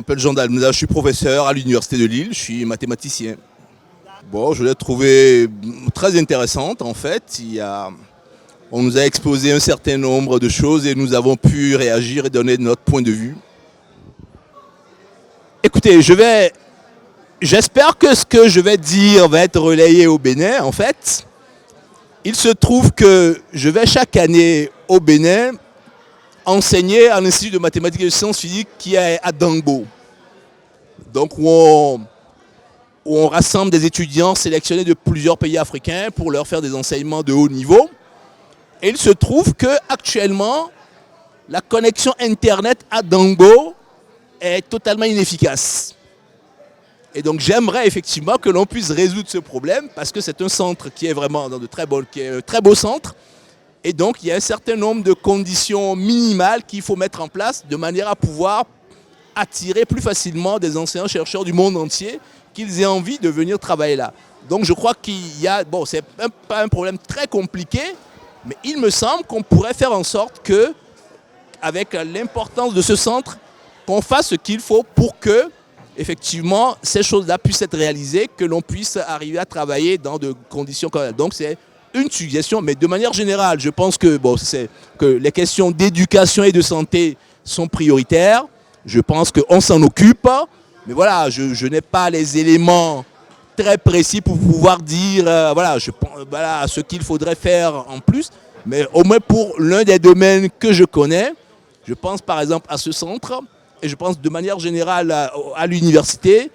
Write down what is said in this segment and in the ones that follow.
m'appelle Jean Dalmeda, je suis professeur à l'Université de Lille, je suis mathématicien. Bon, je l'ai trouvée très intéressante en fait. On nous a exposé un certain nombre de choses et nous avons pu réagir et donner notre point de vue. Écoutez, j'espère que ce que je vais dire va être relayé au Bénin en fait. Il se trouve que je vais chaque année au Bénin enseigner à l'Institut de mathématiques et de sciences physiques qui est à Dangbo. Donc où on rassemble des étudiants sélectionnés de plusieurs pays africains pour leur faire des enseignements de haut niveau. Et il se trouve qu'actuellement, la connexion Internet à Dangbo est totalement inefficace. Et donc j'aimerais effectivement que l'on puisse résoudre ce problème parce que c'est un centre qui est vraiment dans qui est un très beau centre. Et donc il y a un certain nombre de conditions minimales qu'il faut mettre en place de manière à pouvoir attirer plus facilement des enseignants-chercheurs du monde entier qu'ils aient envie de venir travailler là. Donc je crois qu'il y a, bon, c'est pas un problème très compliqué, mais il me semble qu'on pourrait faire en sorte que, avec l'importance de ce centre, qu'on fasse ce qu'il faut pour que, effectivement, ces choses-là puissent être réalisées, que l'on puisse arriver à travailler dans de conditions correctes. Donc c'est une suggestion, mais de manière générale, je pense que, que les questions d'éducation et de santé sont prioritaires. Je pense qu'on s'en occupe, mais voilà, je n'ai pas les éléments très précis pour pouvoir dire voilà ce qu'il faudrait faire en plus. Mais au moins pour l'un des domaines que je connais, je pense par exemple à ce centre, et je pense de manière générale à l'université.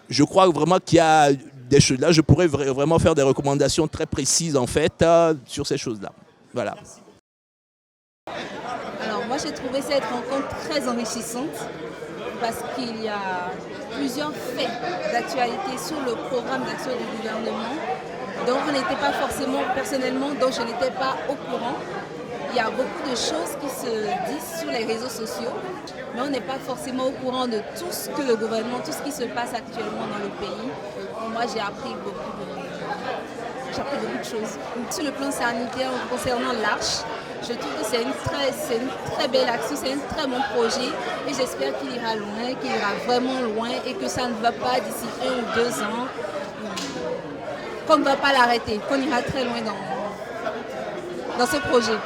Je crois vraiment qu'il y a des choses là. Je pourrais vraiment faire des recommandations très précises en fait sur ces choses-là. Voilà. Alors moi j'ai trouvé cette rencontre très enrichissante parce qu'il y a plusieurs faits d'actualité sur le programme d'action du gouvernement dont on n'était pas forcément personnellement, dont je n'étais pas au courant. Il y a beaucoup de choses qui se disent sur les réseaux sociaux, mais on n'est pas forcément au courant de tout ce que le gouvernement, tout ce qui se passe actuellement dans le pays. Et moi j'ai appris beaucoup de choses. Sur le plan sanitaire concernant l'Arche, je trouve que c'est une très belle action, c'est un très bon projet et j'espère qu'il ira loin, qu'il ira vraiment loin et que ça ne va pas d'ici 1 ou 2 ans, qu'on ne va pas l'arrêter, qu'on ira très loin dans ce projet.